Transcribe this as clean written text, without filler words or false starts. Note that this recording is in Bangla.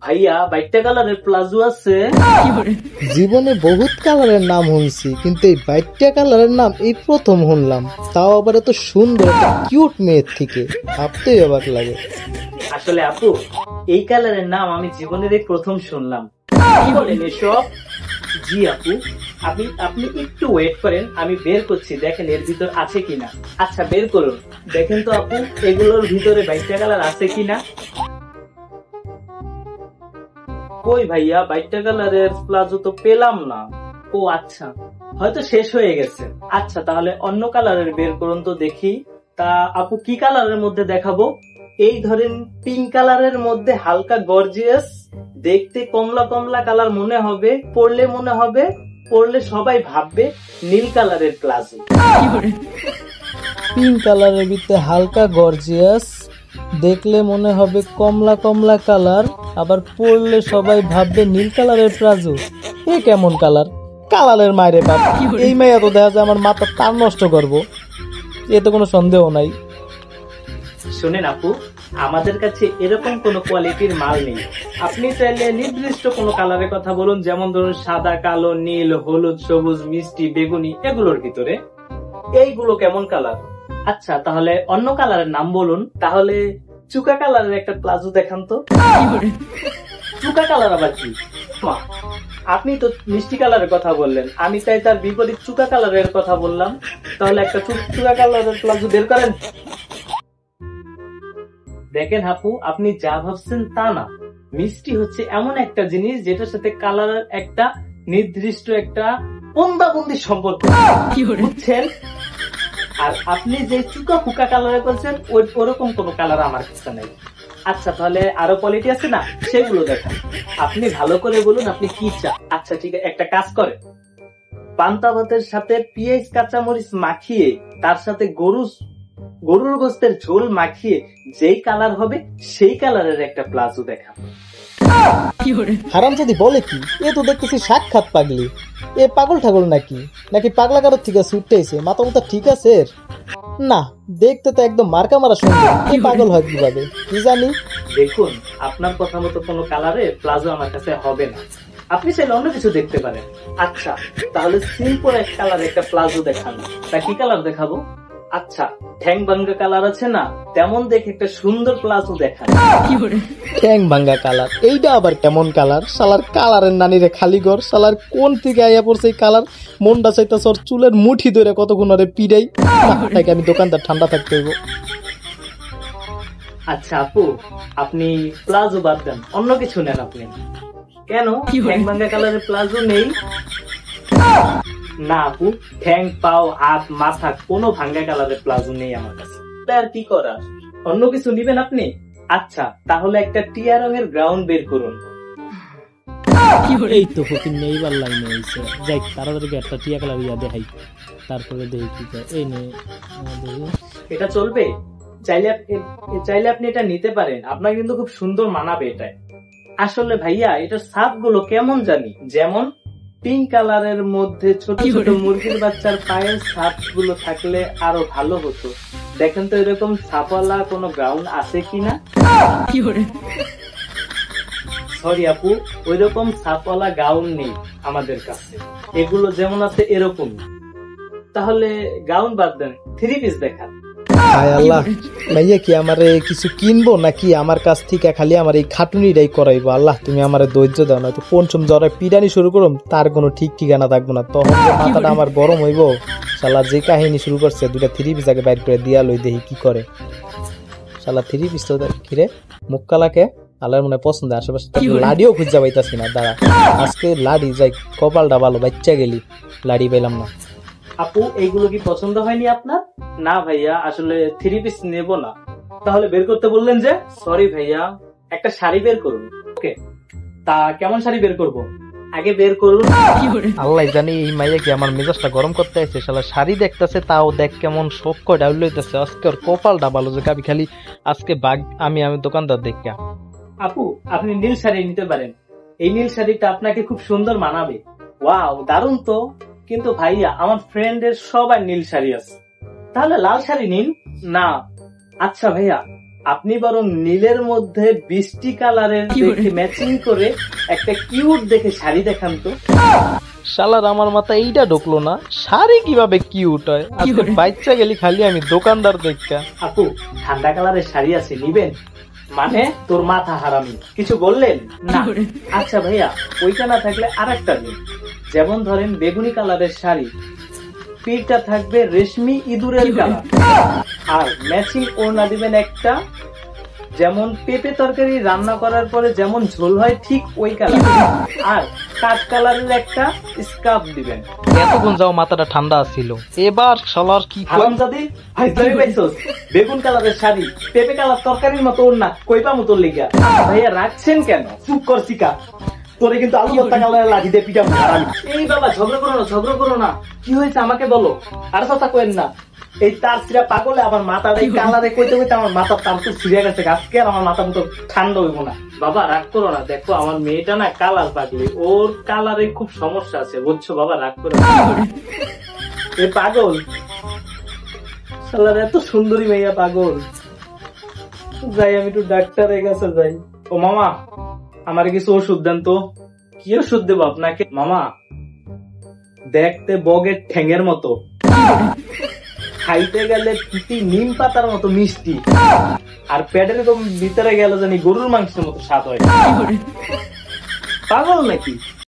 ভাইয়া বাইটটা কালারের প্লাজো আছে? জীবনে বহুত কালারের নাম শুনছি, কিন্তু এই বাইটটা কালারের নাম এই প্রথম শুনলাম, তাও আবার এত সুন্দর একটা কিউট মেয়ের থেকে। ভাবতেই অবাক লাগে। আসলে আপু, এই কালারের নাম আমি জীবনের এই প্রথম শুনলাম। কি বলেন এসব? জি আপু, আপনি আপনি একটু ওয়েট করেন, আমি বের করছি, দেখেন এর ভিতর আছে কিনা। আচ্ছা বের করুন, দেখেন তো আপু এগুলোর ভিতরে বাইটটা কালার আছে কিনা। কই ভাইয়া, বাইটটা কালারের প্লাজো তো পেলাম না। ও আচ্ছা, হয়তো শেষ হয়ে গেছে। আচ্ছা তাহলে অন্য কালারের বের করুন তো দেখি। তা আপু কি কালারের মধ্যে দেখাবো? এই ধরেন পিঙ্ক কালারের মধ্যে হালকা গর্জিয়াস, দেখতে কমলা কমলা কালার মনে হবে, পরলে সবাই ভাববে নীল কালারের প্লাজো। পিঙ্ক কালারের ভিতরে হালকা গর্জিয়াস, দেখলে মনে হবে কমলা কমলা কালার, আবার পরলে সবাই ভাববে নীল কালারের প্লাজো। এ কেমন কালার? কালারের মায়ের বাপ, এই মেয়ে তো দেখা যায় আমার মাথা তার নষ্ট করবো, এতে কোনো সন্দেহ নাই। শুনেন আপু, আমাদের কাছে এরকম কোনো কোয়ালিটির মাল নেই। আপনি চাইলে নির্দিষ্ট কোনো কালারের কথা বলুন, যেমন ধরুন সাদা, কালো, নীল, হলুদ, সবুজ, মিষ্টি, বেগুনি, এগুলোর ভিতরে এইগুলো কেমন কালার? আচ্ছা তাহলে অন্য কালারের নাম বলুন। তাহলে চুকা কালারের একটা প্লাজো দেখান তো। চুকা কালার আবার কি? মা, আপনি তো মিষ্টি কালারের কথা বললেন, আমি তাই তার বিপরীত চুকা কালারের কথা বললাম। তাহলে একটা চুকা কালারের প্লাজো বের করেন। দেখেন আপু, আপনি যা ভাবছেন তা না। মিষ্টি হচ্ছে এমন একটা জিনিস যেটার সাথে কালারের একটা নির্দিষ্ট একটা বন্দাবন্দি সম্পর্ক, বুঝছেন? আর আপনি যে চুকা ফুকা কালারে করছেন ওরকম কোন কালার আমার কাছে নেই। আচ্ছা তাহলে আরো কোয়ালিটি আছে না, সেগুলো দেখান। আপনি ভালো করে বলুন আপনি কি চান। আচ্ছা ঠিক আছে, একটা কাজ করে, পান্তা ভাতের সাথে পেঁয়াজ কাঁচামরিচ মাখিয়ে, তার সাথে গরুর গোস্তের ঝোল মাখিয়ে যেই কালার হবে সেই কালারের একটা প্লাজো দেখা। হারাম যদি বলে কি, এ তো দেখতেছি সাক্ষাৎ পাগলি। এ পাগল ঠাগল নাকি নাকি পাগলা কারোর থেকে ছুটতেছে? মাথা মতো ঠিক আছে এর? না, দেখতে তো একদম মার্কা মারা সুন্দর। কি পাগল হয় কিভাবে কি জানি। দেখুন, আপনার কথা মতো কোনো কালারে প্লাজো আমার কাছে হবে না। আপনি চাইলে অন্য কিছু দেখতে পারেন। আচ্ছা তাহলে সিম্পল এক কালার একটা প্লাজো দেখান। তা কি কালার দেখাবো? আচ্ছা, ঠ্যাং ভাঙ্গা কালার আছে না, তেমন দেখে একটা সুন্দর প্লাজো দেখান। ঠ্যাং ভাঙ্গা কালার? এইটা আবার কেমন কালার? শালার কালারের নানিরে খালি ঘর, শালার কোন থেকে আইয়া পড়ছে এই কালার? মনটা চাইতাছে ওর চুলের মুঠি ধরে কতক্ষণ আরে পিড়াই। তাকে আমি দোকানদার ঠান্ডা থাকতে হইব। আচ্ছা আপু, আপনি প্লাজো বাদ দেন, অন্য কিছু নেন। আপনি কেন ঠ্যাং ভাঙ্গা কালারের প্লাজো নেই? না আপু, ঠ্যাং, পাও, হাত, মাথা কোনো ভাঙ্গা কালারের প্লাজো নেই আমার কাছে। আর কি করার, অন্য কিছু নিবেন আপনি? আচ্ছা তাহলে একটা টিয়া রঙের গ্রাউন্ড বের করুন। এই তো ফকির নেই বার লাইনে হয়েছে। যাই তাড়াতাড়ি একটা টিয়া কালার ইয়া দেখাই, তারপরে দেখি কি করে। এই নে, এটা চলবে? চাইলে আপনি এটা নিতে পারেন, আপনার কিন্তু খুব সুন্দর মানাবে এটা। আসলে ভাইয়া এটার ছাপ গুলো কেমন জানি, যেমন পিঙ্ক কালারের মধ্যে ছোট ছোট মুরগির বাচ্চার পায়ের ছাপ গুলো থাকলে আরো ভালো হতো। দেখেন তো এরকম ছাপওয়ালা কোনো গ্রাউন্ড আছে কিনা। সরি আপু, ওই রকম ছাপওয়ালা গাউন নেই আমাদের কাছে। এগুলো যেমন আছে এরকম। তাহলে গাউন বাদ দেন, 3 পিস দেখান। হায় আল্লাহ, ভাইয়া কি আমারে কিছু কিনবো নাকি আমার কাছ থেকে খালি আমার এই খাটুনিটাই করাইবো? আল্লাহ তুমি আমারে ধৈর্য দাও, না তো পঞ্চম জ্বরে পিড়ানি শুরু করুম, তার কোনো ঠিক ঠিকানা থাকবো না। তখন যে মাথাটা আমার গরম হইব। শালা যে কাহিনী শুরু করছে, 2টা 3 পিস আগে বাইর করে দিয়া লই, দেখি কি করে। শালা 3 পিস তো কিরে মুখ কালাকে আল্লাহর মনে পছন্দ। আশেপাশে লাডিও খুঁজা পাইতাছি না। দাঁড়া, আজকে লাডি যাই, কপালটা ভালো, বাচ্চা গেলি লাডি পেলাম না। আপু এইগুলো কি পছন্দ হয়নি আপনার? না ভাইয়া, আসলে 3 পিস নেব না। তাহলে বের করতে বললেন যে? সরি ভাইয়া, একটা শাড়ি বের করুন। ওকে, তা কেমন শাড়ি বের করব? আগে বের করুন। আল্লাহ জানি এই মাইয়া কি আমার মেজাজটা গরম করতে আছে। শালা শাড়ি দেখতেছে, তাও দেখ কেমন শোক করে ডাউল লইতেছে। আজকে ওর কপালটা ভালো যে গাবি খালি আজকে বাগ আমি দোকানদার দেখা। আপু আপনি নীল শাড়ি নিতে পারেন, এই নীল শাড়িটা আপনাকে খুব সুন্দর মানাবে। ওয়াও, দারুণ তো। কিন্তু ভাইয়া আমার ফ্রেন্ডের সবার নীল শাড়ি আছে, তাহলে লাল শাড়ি নিন না। আচ্ছা ভাইয়া, আপনি বরং নীলের মধ্যে 20টি কালারের দেখে ম্যাচিং করে একটা কিউট দেখে শাড়ি দেখান তো। শালার আমার মাথায় এইটা ঢুকলো না, শাড়ি কিভাবে কিউট হয়। আজকে বাচ্চা গেলি খালি আমি দোকানদার দেখা। আপু ঠান্ডা কালারের শাড়ি আছে, নিবেন? মানে তোর মাথা হারামি, কিছু বললেন না? আচ্ছা ভাইয়া, ওইটা না থাকলে আরেকটা দিন, যেমন ধরেন বেগুনি কালারের শাড়ি, পিঠটা থাকবে রেশমি ইঁদুরের কালার, আর ম্যাচিং ওড়না দিবেন একটা, যেমন পেঁপে তরকারি রান্না করার পরে যেমন ঝোল হয় ঠিক ওই কালার, আর কাঠ কালারের একটা স্কার্ফ দিবেন। এতক্ষণ যাও মাথাটা ঠান্ডা ছিল, এবার শালার কি হারামজাদি ভাই পাইছস, বেগুন কালারের শাড়ি, পেঁপে কালার তরকারির মতো ওড়না, কই পামু তোর লিগা? ভাইয়া রাখছেন কেন? চুপ কর সিকা, তোরে কিন্তু আলু ভর্তা কালারের লাঠি দিয়ে পিটাবো। এই বাবা ঝগড়া করো না, কি হয়েছে আমাকে বলো। আর কথা কইেন না, এই তার সিরা পাগলে আমার মাথাটা এই কালারে কইতে কইতে আমার মাথার তার তো ছিঁড়ে গেছে, আজকে আর আমার মাথা মতো ঠান্ডা হইব না। বাবা রাগ করো না, দেখো আমার মেয়েটা না কালার পাগলি, ওর কালারে খুব সমস্যা আছে বুঝছো বাবা, রাগ করো না। এই পাগল শালার এত সুন্দরী মেয়ে পাগল। যাই আমি একটু ডাক্তারের কাছে যাই। ও মামা, আমার কিছু ওষুধ দেন তো। কি ওষুধ দেবো আপনাকে? মামা দেখতে বগের ঠ্যাঙের মতো, খাইতে গেলে নিম পাতার মতো মিষ্টি, আর পেটের ভিতরে গেলে জানি গরুর মাংসের মতো স্বাদ হয়। পাগল নাকি?